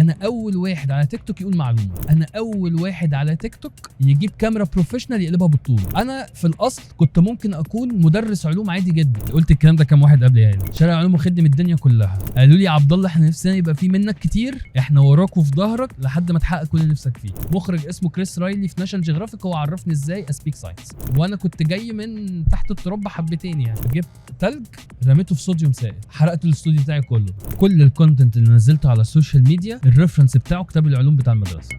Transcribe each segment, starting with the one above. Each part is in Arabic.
انا اول واحد على تيك توك يقول معلومه، انا اول واحد على تيك توك يجيب كاميرا بروفيشنال يقلبها بالطول. انا في الاصل كنت ممكن اكون مدرس علوم عادي جدا. قلت الكلام ده كام واحد قبل يعني. شارع علوم وخدم الدنيا كلها. قالوا لي يا عبد الله احنا نفسنا يبقى في منك كتير، احنا وراك وفي ظهرك لحد ما تحقق كل اللي نفسك فيه. مخرج اسمه كريس رايلي في ناشونال جيوغرافيك هو عرفني ازاي اسبيك ساينس، وانا كنت جاي من تحت التراب حبتين يعني. جبت تلج رميته في صوديوم سائل، حرقت الاستوديو بتاعي كله. كل الكونتنت اللي نزلته على السوشيال ميديا الريفرنس بتاعه كتاب العلوم بتاع المدرسه.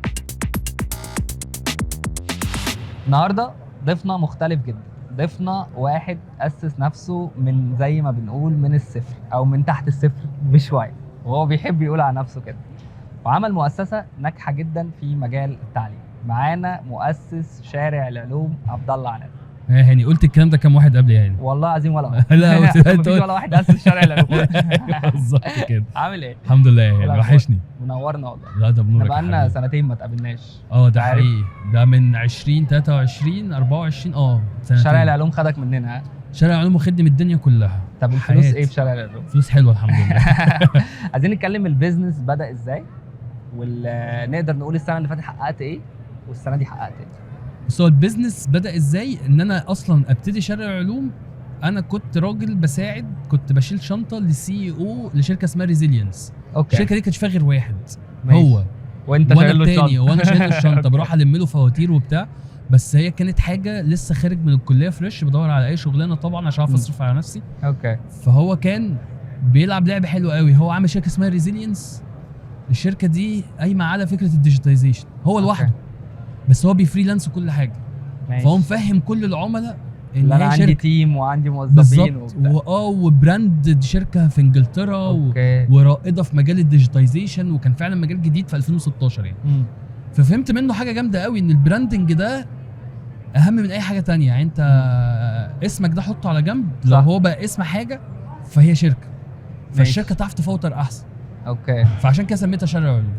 النهارده ضيفنا مختلف جدا. ضيفنا واحد اسس نفسه من زي ما بنقول من الصفر او من تحت الصفر بشويه، وهو بيحب يقول على نفسه كده، وعمل مؤسسه ناجحه جدا في مجال التعليم. معانا مؤسس شارع العلوم عبد الله عناد. يعني قلت الكلام ده كام واحد قبل يعني. والله عظيم ولا واحد. لا مفيش ولا واحد اسس شارع العلوم. بالظبط كده. عامل ايه؟ الحمد لله يعني وحشني. منورنا والله. لا ده بنورك. احنا بقالنا سنتين ما تقابلناش. ده حقيقي. ده من 2023 24 سنتين. شارع العلوم خدك مننا. شارع العلوم وخدم الدنيا كلها. طب الفلوس ايه في شارع العلوم؟ فلوس حلوه الحمد لله. عايزين نتكلم البيزنس بدأ ازاي، ونقدر نقول السنه اللي فاتت حققت ايه والسنه دي حققت ايه. بس هو البيزنس بدأ ازاي؟ ان انا اصلا ابتدي شارع العلوم، انا كنت راجل بساعد، كنت بشيل شنطه للسي او لشركه اسمها ريزيلينس. الشركه دي كانش فيها غير واحد ماشي. هو وانت شايل له الشنطه وانا شايل له الشنطه بروح الم له فواتير وبتاع. بس هي كانت حاجه لسه خارج من الكليه فريش، بدور على اي شغلانه طبعا عشان اعرف اصرف على نفسي. فهو كان بيلعب لعبه حلوه قوي. هو عامل شركه اسمها ريزيلينس. الشركه دي قايمه على فكره الديجيتايزيشن. هو لوحده بس هو بيفريلانس كل حاجه ماشي. فهو مفهم كل العملاء ان انا عندي تيم وعندي موظفين وبراند. دي شركه في انجلترا ورائده في مجال الديجيتايزيشن، وكان فعلا مجال جديد في 2016 يعني. ففهمت منه حاجه جامده قوي، ان البراندنج ده اهم من اي حاجه تانية. يعني انت اسمك ده حطه على جنب، لو هو بقى اسم حاجه فهي شركه، فالشركه تعرف تفوتر احسن. فعشان كده سميتها شارع العلوم.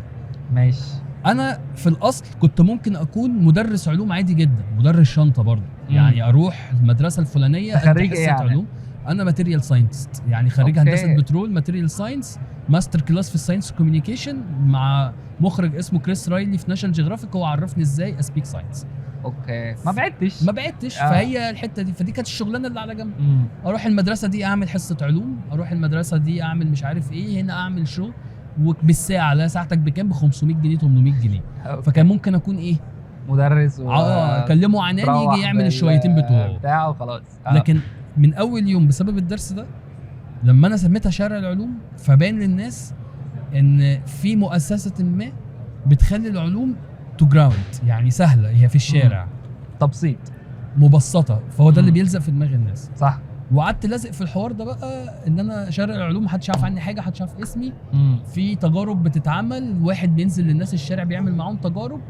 ماشي. انا في الاصل كنت ممكن اكون مدرس علوم عادي جدا، مدرس شنطه برضه. يعني اروح المدرسه الفلانيه خريج ايه يعني؟ علوم. انا ماتيريال ساينتست، يعني خريج هندسه بترول، ماتيريال ساينس، ماستر كلاس في الساينس كوميونيكيشن مع مخرج اسمه كريس رايلي في ناشونال جيوغرافيك هو عرفني ازاي اسبيك ساينس. ما بعدتش. فهي الحته دي، فدي كانت الشغلانه اللي على جنب. اروح المدرسه دي اعمل حصه علوم، اروح المدرسه دي اعمل مش عارف ايه، هنا اعمل شو وبالساعه. لا ساعتك بكام؟ ب 500 جنيه 800 جنيه. فكان ممكن اكون ايه؟ مدرس اكلمه عنان يجي يعمل الشويتين بتاعه وخلاص. لكن من اول يوم بسبب الدرس ده لما انا سميتها شارع العلوم، فبان للناس ان في مؤسسه ما بتخلي العلوم تو جراوند، يعني سهله، هي في الشارع، تبسيط، مبسطه. فهو ده اللي بيلزق في دماغ الناس. صح. وقعدت لازق في الحوار ده بقى، ان انا شارع العلوم محدش عارف عني حاجه، محدش عارف اسمي. في تجارب بتتعمل، واحد بينزل للناس الشارع بيعمل معاهم تجارب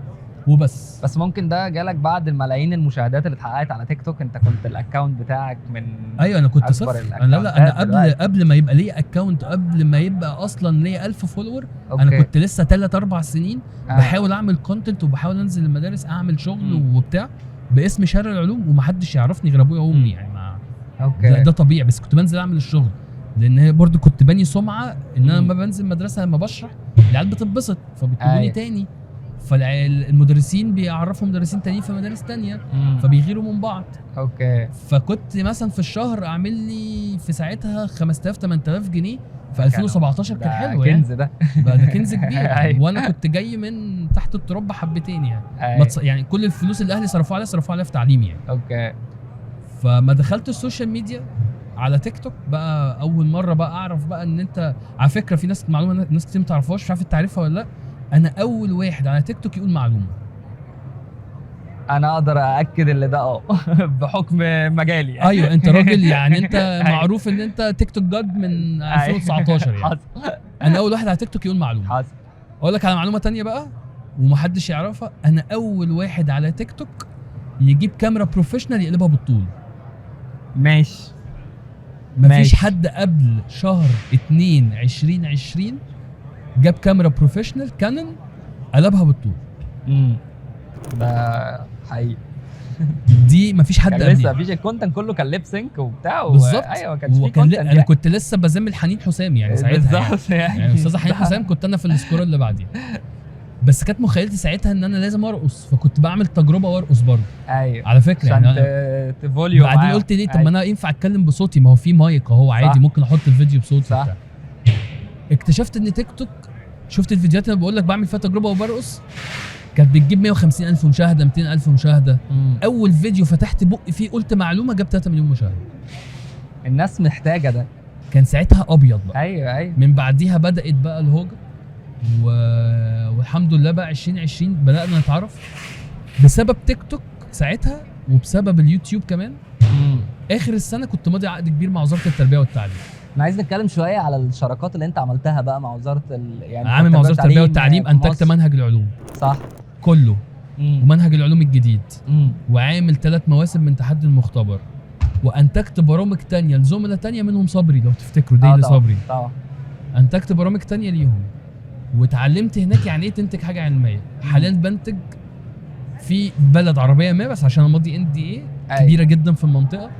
وبس. بس ممكن ده جالك بعد الملايين المشاهدات اللي اتحققت على تيك توك. انت كنت الاكونت بتاعك من ايوه انا كنت صفر. انا قبل ما يبقى لي اكونت، قبل ما يبقى اصلا لي 1000 فولور، انا كنت لسه 3-4 سنين بحاول اعمل كونتنت وبحاول انزل المدارس اعمل شغل وبتاع باسم شارع العلوم، ومحدش يعرفني غير ابويا وامي يعني. ده طبيعي، بس كنت بنزل اعمل الشغل، لان برضو كنت باني سمعه ان انا لما بنزل مدرسه لما بشرح العيال بتتبسط فبيطلبوني تاني، فالمدرسين بيعرفوا مدرسين تانيين في مدارس تانية فبيغيروا من بعض. فكنت مثلا في الشهر اعمل لي في ساعتها 5000 8000 جنيه في 2017. كان حلو يعني. كنز ده كنز كبير. وانا كنت جاي من تحت التراب حبتين يعني. يعني كل الفلوس اللي اهلي صرفوها عليها في تعليمي يعني. فما دخلت السوشيال ميديا على تيك توك بقى، اول مره بقى اعرف بقى ان انت على فكره في معلومه ناس كتير ما تعرفهاش، مش عارف انت عارفها ولا لا. انا اول واحد على تيك توك يقول معلومه. انا اقدر ااكد اللي ده بحكم مجالي يعني. ايوه انت راجل يعني، انت معروف ان انت تيك توك جاد من 2019 يعني. حصل. انا اول واحد على تيك توك يقول معلومه. حصل. اقول لك على معلومه تانية بقى ومحدش يعرفها. انا اول واحد على تيك توك يجيب كاميرا بروفيشنال يقلبها بالطول. ماشي. مفيش حد قبل شهر 2 2020 جاب كاميرا بروفيشنال كانون قلبها بالطول. ده حقيقي. دي مفيش حد كان قبلي لسه مفيش، الكونتنت كله كان ليب سينك وبتاع بالظبط. ايوه ما كانش في وكان كونتنت انا كنت لسه بزمل حنين حسام يعني ساعتها بالظبط يعني استاذه حنين حسام كنت انا في السكور اللي بعديها. بس كانت مخيلتي ساعتها ان انا لازم ارقص، فكنت بعمل تجربه وارقص برضه ايوه على فكره عشان يعني تفوليو بعدين قلت ليه طب ما انا ينفع اتكلم بصوتي، ما هو في مايك اهو عادي ممكن احط الفيديو بصوتي صح. بتاع. اكتشفت ان تيك توك، شفت الفيديوهات اللي بقول لك بعمل فيها تجربه وبرقص كانت بتجيب 150,000 مشاهده 200,000 مشاهده. اول فيديو فتحت بقي فيه قلت معلومه جاب 3 مليون مشاهده. الناس محتاجه ده، كان ساعتها ابيض بقى. ايوه من بعديها بدات بقى الهوجه والحمد لله بقى 2020 بدانا نتعرف بسبب تيك توك ساعتها وبسبب اليوتيوب كمان. اخر السنه كنت ماضي عقد كبير مع وزاره التربيه والتعليم. انا عايز نتكلم شويه على الشراكات اللي انت عملتها بقى مع وزاره يعني عامل مع وزاره التربيه والتعليم، انتجت منهج العلوم صح كله ومنهج العلوم الجديد وعامل 3 مواسم من تحدي المختبر، وانتجت برامج تانية لزملاء تانية منهم صبري لو تفتكروا ديلي صبري طبعا. انتجت برامج تانية ليهم واتعلمت هناك يعني ايه تنتج حاجه علميه. حاليا بنتج في بلد عربيه ما بس عشان ماضي NDA كبيره جدا في المنطقه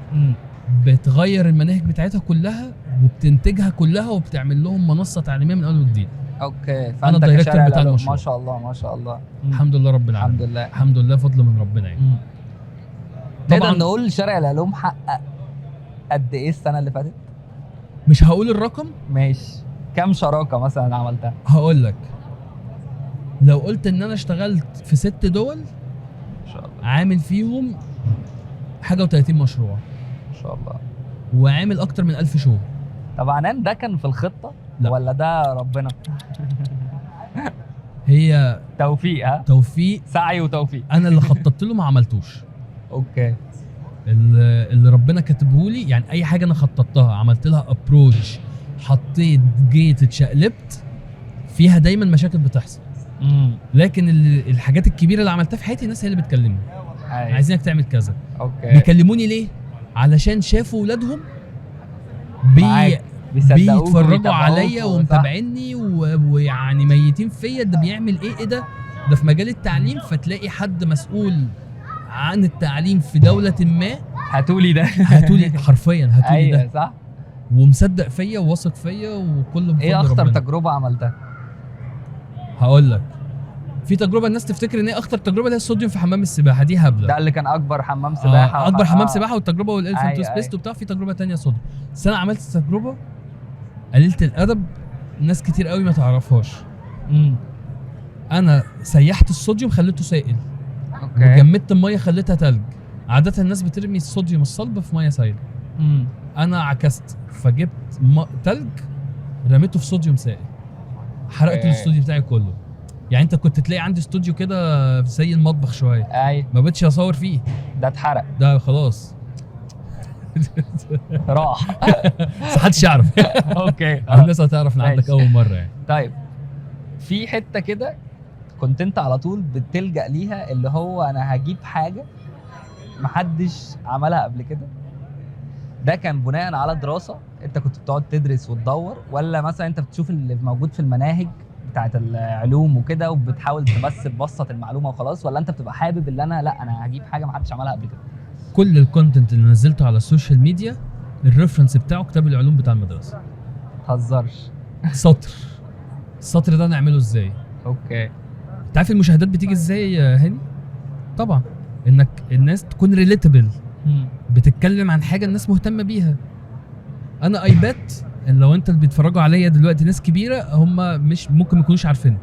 بتغير المناهج بتاعتها كلها وبتنتجها كلها وبتعمل لهم منصه تعليميه من اول وجديد. اوكي انا الدايركتور بتاع المشروع. ما شاء الله ما شاء الله. الحمد لله رب العالمين. الحمد لله الحمد لله فضل من ربنا يعني. طبعا نقول شارع العلوم حقق قد ايه السنه اللي فاتت؟ مش هقول الرقم. ماشي. كم شراكه مثلا عملتها؟ هقول لك لو قلت ان انا اشتغلت في 6 دول ان شاء الله عامل فيهم حاجه و30 مشروع ان شاء الله وعامل اكتر من 1000 شو. طبعا ده كان في الخطه لا. ولا ده ربنا؟ هي توفيق. ها توفيق سعي وتوفيق. انا اللي خططت له ما عملتوش. اوكي. اللي ربنا كاتبه لي يعني اي حاجه انا خططتها عملت لها ابروتش حطيت جيت اتشقلبت فيها دايما مشاكل بتحصل. لكن الحاجات الكبيره اللي عملتها في حياتي الناس هي اللي بتكلمني عايزينك تعمل كذا. اوكي. بيكلموني ليه؟ علشان شافوا ولادهم بيتفرجوا عليا ومتابعيني ويعني ميتين فيا ده بيعمل ايه ده في مجال التعليم. فتلاقي حد مسؤول عن التعليم في دولة ما هاتولي ده هاتولي حرفيا هاتولي أيوة ده صح ومصدق فيا وواثق فيا وكله بفضل ايه اخطر ربنا. تجربة عملتها؟ هقول لك في تجربة الناس تفتكر ان هي اخطر تجربة اللي هي الصوديوم في حمام السباحة دي هبلة. ده اللي كان اكبر حمام سباحة اكبر حمام سباحة والتجربة والالفنت أيوة سبيست وبتاع. في تجربة تانية صوديوم بس انا عملت تجربة قليلة الادب ناس كتير قوي ما تعرفهاش. انا سيحت الصوديوم خليته سائل. اوكي. وجمدت الميه خليتها تلج. عاده الناس بترمي الصوديوم الصلب في ميه سائله. انا عكست فجبت تلج رميته في صوديوم سائل حرقت الاستوديو بتاعي كله. يعني انت كنت تلاقي عندي استوديو كده زي المطبخ شويه ايوه ما بقتش اصور فيه ده اتحرق ده خلاص راح بس محدش يعرف. اوكي. الناس هتعرف ان عندك اول مره يعني. طيب في حته كده كنت انت على طول بتلجأ ليها اللي هو انا هجيب حاجه محدش عملها قبل كده. ده كان بناء على دراسه انت كنت بتقعد تدرس وتدور ولا مثلا انت بتشوف اللي موجود في المناهج بتاعت العلوم وكده وبتحاول تبسط المعلومه وخلاص ولا انت بتبقى حابب اللي انا هجيب حاجه محدش عملها قبل كده؟ كل الكونتنت اللي نزلته على السوشيال ميديا الريفرنس بتاعه كتاب العلوم بتاع المدرسه. متهزرش. السطر ده نعمله ازاي؟ اوكي. انت عارف المشاهدات بتيجي ازاي يا هاني؟ طبعا انك الناس تكون ريليتابل بتتكلم عن حاجه الناس مهتمه بيها. انا ايبات ان لو انت اللي بيتفرجوا عليا دلوقتي ناس كبيره هم مش ممكن ما يكونوش عارفين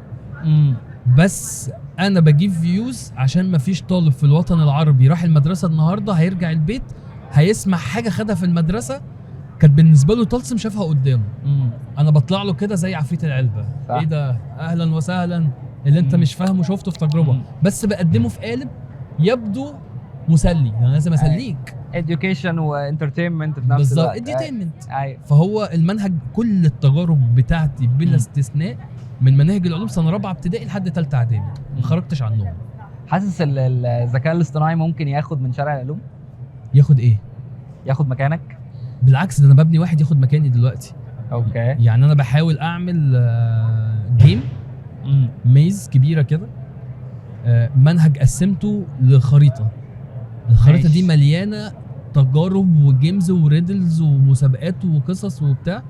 بس انا بجيب فيوز عشان ما فيش طالب في الوطن العربي راح المدرسه النهارده هيرجع البيت هيسمع حاجه خدها في المدرسه كانت بالنسبه له طلسم شافها قدامه. انا بطلع له كده زي عفريت العلبه. ايه ده اهلا وسهلا اللي انت مش فاهمه شفته في تجربه بس بقدمه في قالب يبدو مسلي. انا لازم اسليك. education وانترتينمنت في نفس الوقت. بالظبط edutainment. فهو المنهج كل التجارب بتاعتي بلا استثناء من مناهج العلوم سنه 4 ابتدائي لحد 3 اعدادي ما خرجتش عنهم. حاسس الذكاء الاصطناعي ممكن ياخد من شارع العلوم؟ ياخد ايه؟ ياخد مكانك؟ بالعكس ده انا ببني واحد ياخد مكاني دلوقتي. اوكي. يعني انا بحاول اعمل جيم ميز كبيره كده منهج قسمته لخريطه الخريطه ماشي. دي مليانه تجارب وجيمز وريدلز ومسابقات وقصص وبتاع،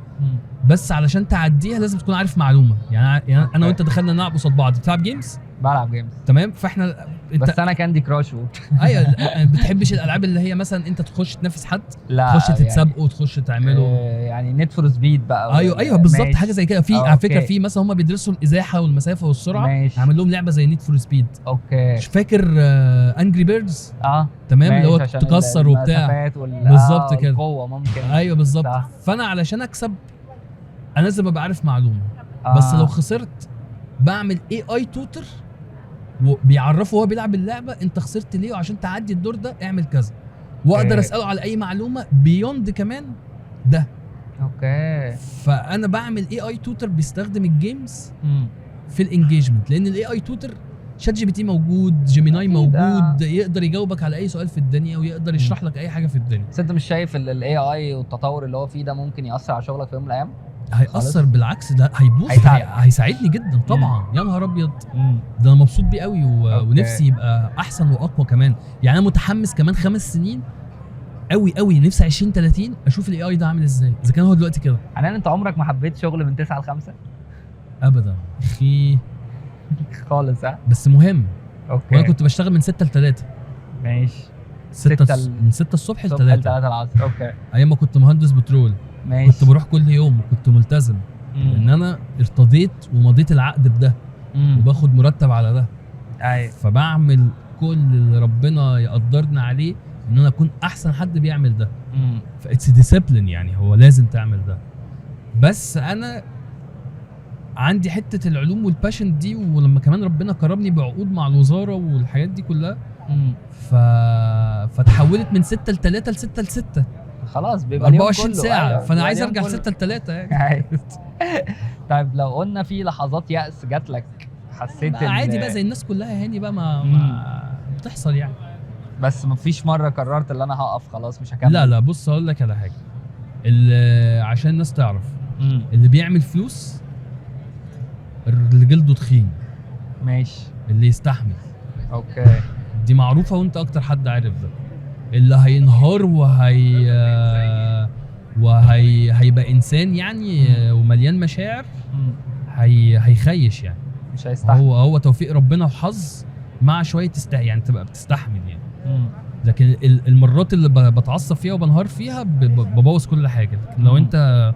بس علشان تعديها لازم تكون عارف معلومه. يعني انا وانت دخلنا نلعب قصاد بعض، بتلعب جيمز، بلعب جيمز تمام، فاحنا بس انا كاندي كراش ايوه ما بتحبش الالعاب اللي هي مثلا انت تخش تنافس حد، لا تخش تتسابقوا وتخش تعملوا يعني نيد فور سبيد بقى ايوه بالظبط، ماشي. حاجه زي كده. في على فكره في مثلا هم بيدرسوا الازاحه والمسافه والسرعه، ماشي. عامل لهم لعبه زي نيد فور سبيد. اوكي مش فاكر انجري بيردز؟ تمام، اللي هو عشان تكسر وبتاع بالظبط كده، القوه ممكن. ايوه بالظبط. فانا علشان اكسب انا لازم ابقى عارف معلومه. بس لو خسرت بعمل اي توتر وبيعرفه وهو بيلعب اللعبه انت خسرت ليه، وعشان تعدي الدور ده اعمل كذا، واقدر اساله على اي معلومه بيوند كمان ده. اوكي. فانا بعمل اي توتر بيستخدم الجيمز في الانجيجمنت، لان الاي توتر شات جي بي تي موجود، جيميناي موجود، يقدر يجاوبك على اي سؤال في الدنيا ويقدر يشرح لك اي حاجه في الدنيا. بس انت مش شايف الاي اي والتطور اللي هو فيه ده ممكن ياثر على شغلك في يوم من الايام؟ هيأثر بالعكس، ده هيبوظ، هيساعدني جدا طبعا. يا نهار ابيض، ده انا مبسوط بيه قوي ونفسي يبقى احسن واقوى كمان. يعني انا متحمس كمان 5 سنين قوي، نفسي 2030 اشوف الاي اي ده عامل ازاي، اذا كان هو دلوقتي كده. يعني انت عمرك ما حبيت شغل من 9 ل 5 ابدا اخي خالص؟ بس مهم. اوكي. وانا كنت بشتغل من 6 ل 3. ماشي. من 6 الصبح ل 3 العصر. اوكي. ايام ما كنت مهندس بترول. ماشي. كنت بروح كل يوم وكنت ملتزم ان انا ارتضيت ومضيت العقد بده وباخد مرتب على ده. ايوه. فبعمل كل اللي ربنا يقدرنا عليه ان انا اكون احسن حد بيعمل ده. فاتس ديسيبلين، يعني هو لازم تعمل ده. بس انا عندي حته العلوم والباشن دي، ولما كمان ربنا كرمني بعقود مع الوزاره والحاجات دي كلها فتحولت من 6 ل 3 ل 6 ل 6 خلاص، بيبقى 24 ساعه. أيوة. فانا عايز ارجع 6 ل 3 يعني. طيب لو قلنا في لحظات يأس جات لك، حسيت ان عادي بقى زي الناس كلها هاني بقى ما بتحصل يعني، بس مفيش مره قررت ان انا هقف خلاص مش هكمل؟ لا بص اقول لك على حاجه، اللي عشان الناس تعرف اللي بيعمل فلوس اللي جلده تخين. ماشي. اللي يستحمل. اوكي. دي معروفه وانت اكتر حد عارف ده. اللي هينهار هيبقى انسان يعني ومليان مشاعر، هيخيش يعني، مش هيستحمل. هو توفيق ربنا وحظ مع شويه يعني تبقى بتستحمل يعني. لكن المرات اللي بتعصب فيها وبنهار فيها ببوظ كل حاجه. لكن لو انت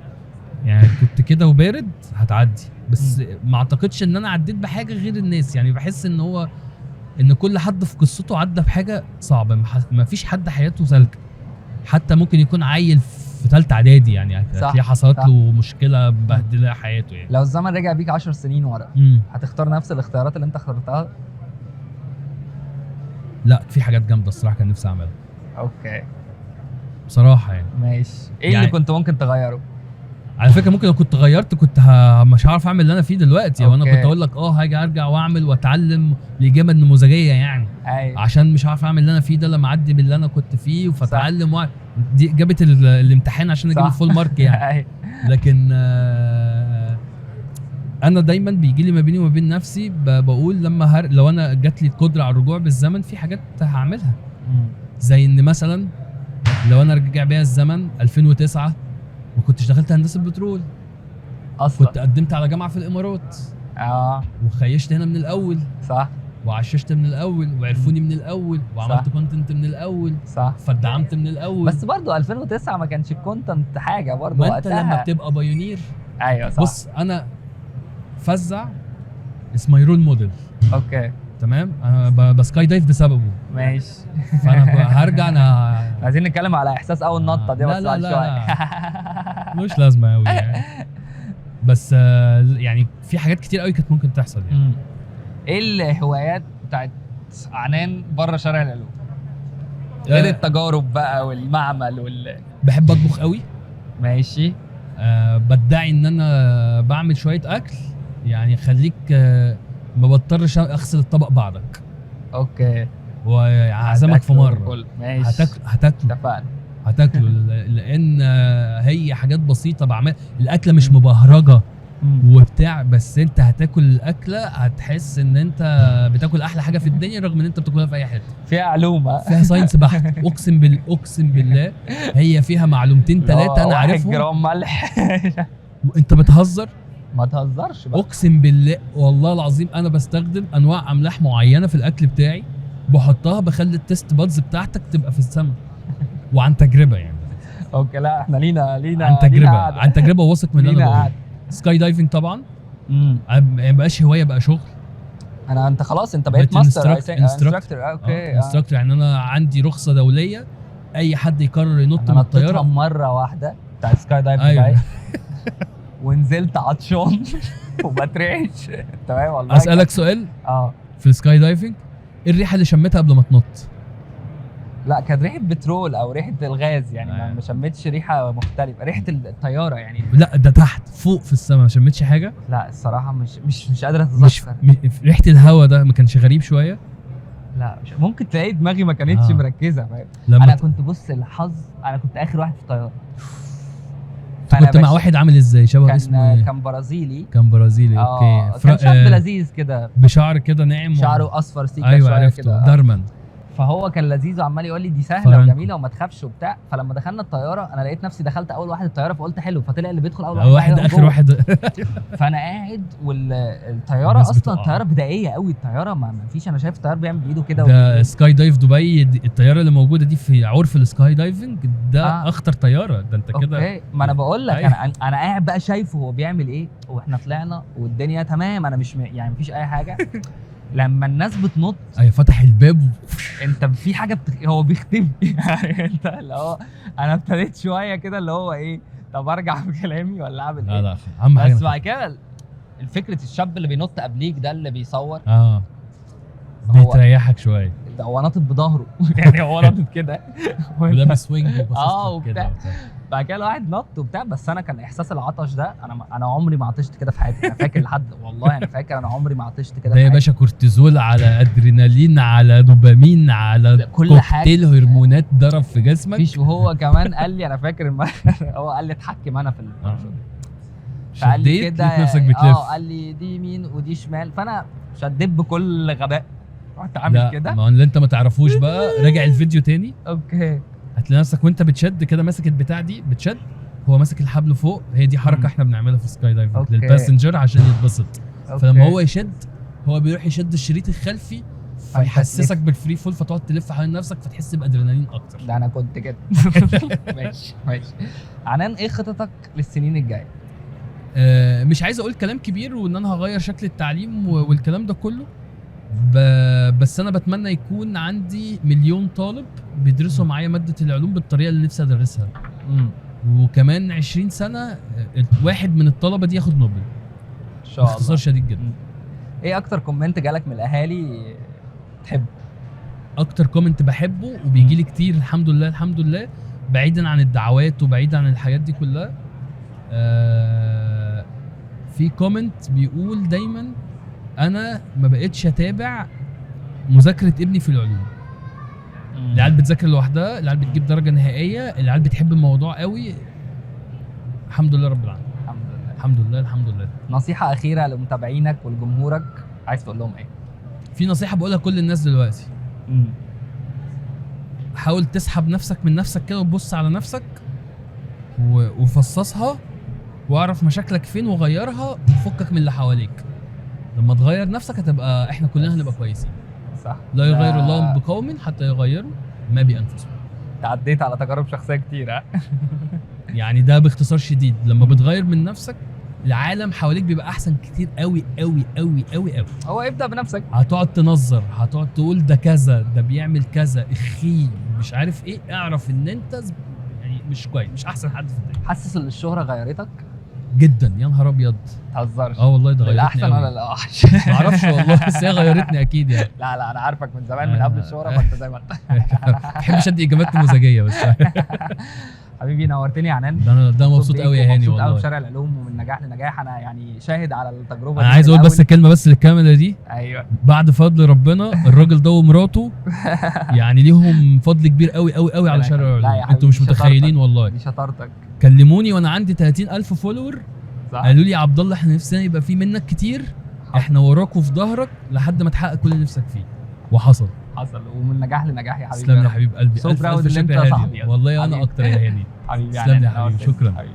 يعني كنت كده وبارد هتعدي. بس ما اعتقدش ان انا عديت بحاجه غير الناس. يعني بحس ان كل حد في قصته عدى بحاجه صعبه. ما فيش حد حياته سالكه، حتى ممكن يكون عيل في ثالثه اعدادي يعني هتلاقيه حصلت له مشكله مبهدله حياته يعني. لو الزمن رجع بيك 10 سنين ورا هتختار نفس الاختيارات اللي انت اخترتها؟ لا، في حاجات جامده الصراحه كان نفسي اعملها. اوكي. بصراحه يعني. ماشي. ايه يعني اللي كنت ممكن تغيره؟ على فكره ممكن لو كنت غيرت كنت مش هعرف اعمل اللي انا فيه دلوقتي. وانا كنت اقول لك هاجي ارجع واعمل واتعلم الاجابه النموذجيه يعني. أيوة. عشان مش عارف اعمل اللي انا فيه ده لما اعدي باللي انا كنت فيه واتعلم دي اجابه الامتحان عشان اجيب الفول مارك يعني. لكن انا دايما بيجي لي ما بيني وما بين نفسي بقول لما لو انا جات لي القدره على الرجوع بالزمن في حاجات هعملها. زي ان مثلا لو انا رجع بيا الزمن 2009 ما كنتش دخلت هندسه بترول اصلا، كنت قدمت على جامعه في الامارات وخيشت هنا من الاول. صح. وعششت من الاول وعرفوني من الاول وعملت كونتنت من الاول. صح. فدعمت من الاول. بس برضو 2009 ما كانش الكونتنت حاجه برضو وقتها. ما انت لما بتبقى بايونير. ايوه صح. بص انا فزع اسمه رول موديل. اوكي تمام. انا بسكاي دايف بسببه. ماشي. فانا هرجع عايزين نتكلم على احساس اول نطه دي بس بعد شويه. مش لازمه قوي يعني. بس يعني في حاجات كتير قوي كانت ممكن تحصل يعني. ايه الهوايات بتاعت عنان بره شارع العلوم غير التجارب بقى والمعمل بحب اطبخ قوي. ماشي. بدعي ان انا بعمل شويه اكل يعني خليك ما بضطرش اغسل الطبق بعدك. اوكي. وهعزمك في مره. ماشي. هتاكل. اتفقنا. هتاكله لان هي حاجات بسيطه بعمل. الاكله مش مبهرجه وبتاع، بس انت هتاكل الاكله هتحس ان انت بتاكل احلى حاجه في الدنيا رغم ان انت بتاكلها في اي حته. فيها علومه، فيها ساينس بحت. اقسم بالله هي فيها معلومتين ثلاثه انا عارفهم. 1 جرام ملح. انت بتهزر؟ ما تهزرش بقى. اقسم بالله والله العظيم انا بستخدم انواع املاح معينه في الاكل بتاعي، بحطها بخلي التيست بادز بتاعتك تبقى في السما. وعن تجربه يعني. اوكي، لا احنا لينا عن تجربه، عن تجربه واثق من اللي انا بقوله. سكاي دايفنج طبعا ما بقاش هوايه، بقى شغل. انت خلاص انت بقيت ماستر انستراكتور. اوكي انستراكتور، يعني انا عندي رخصه دوليه، اي حد يقرر ينط من الطياره. مره واحده بتاع سكاي دايفنج. أيوة. ونزلت عطشان وبترعش. تمام والله. اسالك سؤال. في السكاي دايفنج ايه الريحه اللي شميتها قبل ما تنط؟ لا كانت ريحه بترول او ريحه الغاز يعني. ما شميتش ريحه مختلفه، ريحه الطياره يعني. لا ده تحت فوق في السماء ما شميتش حاجه. لا الصراحه مش قادره اتذكر. ريحه الهواء ده ما كانش غريب شويه؟ لا ممكن تلاقي دماغي ما كانتش مركزه، فاهم. انا كنت بص الحظ، انا كنت اخر واحد في الطياره. كنت مع واحد عامل ازاي؟ شبه اسمه ايه؟ كان برازيلي. اوكي. كان شاب لذيذ كده بشعر كده ناعم، شعره اصفر سيكا. ايوه عرفته دارمان. فهو كان لذيذ وعمال يقول لي دي سهله وجميله وما تخافش وبتاع. فلما دخلنا الطياره انا لقيت نفسي دخلت اول واحد الطياره، فقلت حلو. فطلع اللي بيدخل اول واحد اخر واحد. فانا قاعد والطياره اصلا طياره بدائيه قوي. الطياره ما فيش، انا شايف الطيار بيعمل بايده كده. ده سكاي دايف دبي، الطياره اللي موجوده دي في عرف السكاي دايفنج ده اخطر طياره. ده انت كده. اوكي، ما انا بقول لك انا قاعد بقى شايفه هو بيعمل ايه. واحنا طلعنا والدنيا تمام، انا مش يعني مفيش اي حاجه. لما الناس بتنط فتح الباب انت في حاجه هو بيختفي. انت اللي هو انا ابتديت شويه كده اللي هو ايه، طب ارجع في كلامي ولا اعمل ايه؟ لا اهم حاجه. بس بعد كده الفكره الشاب اللي بينط قبليك ده اللي بيصور بيتريحك شويه. ده هو ناطط بظهره. يعني هو ناطط كده ولابس سوينج وبتاع. بعد كده الواحد نط وبتاع. بس انا كان احساس العطش ده، انا عمري ما عطشت كده في حياتي. انا فاكر لحد والله انا فاكر انا عمري ما عطشت كده. ده يا باشا كورتيزول على ادرينالين على دوبامين على كل كوكتيل هرمونات ضرب في جسمك. مفيش. وهو كمان قال لي انا فاكر هو قال لي اتحكم انا في الباراشوت. فقال لي كده نفسك بتلف. قال لي دي يمين ودي شمال، فانا شديت بكل غباء رحت عامل كده. ما اللي انت ما تعرفوش بقى، راجع الفيديو تاني. اوكي. هتلاقي نفسك وانت بتشد كده ماسك البتاع دي بتشد، هو ماسك الحبل فوق. هي دي حركه احنا بنعملها في سكاي دايفنج للباسنجر عشان يتبسط. فلما هو يشد هو بيروح يشد الشريط الخلفي فيحسسك بالفري فول، فتقعد تلف حوالين نفسك فتحس بادرينالين اكتر. ده انا كنت كده. ماشي. عنان، ايه خططك للسنين الجايه؟ مش عايز اقول كلام كبير وان انا هغير شكل التعليم والكلام ده كله، بس انا بتمنى يكون عندي 1,000,000 طالب بيدرسوا معايا ماده العلوم بالطريقه اللي نفسي ادرسها. وكمان 20 سنه واحد من الطلبه دي ياخد نوبل ان شاء الله. باختصار شديد جدا. ايه اكتر كومنت جالك من الاهالي تحبه؟ اكتر كومنت بحبه وبيجي لي كتير الحمد لله الحمد لله، بعيدا عن الدعوات وبعيدا عن الحاجات دي كلها، في كومنت بيقول دايما انا ما بقتش اتابع مذاكره ابني في العلوم. العيال بتذاكر لوحدها، العيال بتجيب درجه نهائيه، العيال بتحب الموضوع قوي. الحمد لله رب العالمين. الحمد لله الحمد لله. نصيحه اخيره لمتابعينك ولجمهورك عايز تقول لهم ايه؟ في نصيحه بقولها لكل الناس دلوقتي. حاول تسحب نفسك من نفسك كده وتبص على نفسك وفصصها واعرف مشاكلك فين وغيرها وفكك من اللي حواليك. لما تغير نفسك هتبقى احنا كلنا هنبقى كويسين. صح. لا يغير الله بقوم حتى يغيروا ما بانفسهم. تعديت على تجارب شخصيه كتير. يعني ده باختصار شديد، لما بتغير من نفسك العالم حواليك بيبقى احسن كتير قوي قوي قوي قوي قوي. هو ابدا بنفسك. هتقعد تنظر، هتقعد تقول ده كذا، ده بيعمل كذا، اخي مش عارف ايه، اعرف ان انت يعني مش كويس، مش احسن حد في الدنيا. حاسس ان الشهره غيرتك جدا؟ يا نهار ابيض. تهزرش. والله ده غيرتني. الاحسن ولا الاوحش؟ ما اعرفش والله، بس هي غيرتني اكيد يعني. لا انا عارفك من زمان من قبل الشهره، فانت زي ما انت. ما بحبش ادي اجابات مزاجيه بس. حبيبي نورتني يا عنان. ده مبسوط قوي يا هاني والله. مبسوط قوي بشارع العلوم ومن نجاح لنجاح. انا يعني شاهد على التجربه انا عايز اقول بس كلمه بس للكاميرا دي. ايوه. بعد فضل ربنا الراجل ده ومراته يعني ليهم فضل كبير قوي قوي قوي على شارع العلوم. انتوا مش متخيلين والله. دي شطارتك. كلموني وانا عندي 30,000 فولور صح؟ قالوا لي يا عبد الله احنا نفسنا يبقى في منك كتير، احنا وراك وفي ظهرك لحد ما تحقق كل اللي نفسك فيه. وحصل ومن نجاح لنجاح يا حبيبي. تسلم لي يا حبيب قلبي. So proud ان انت صاحبي. والله انا اكتر يا هادي. حبيبي تسلم لي يا حبيبي، شكرا. حبيبي.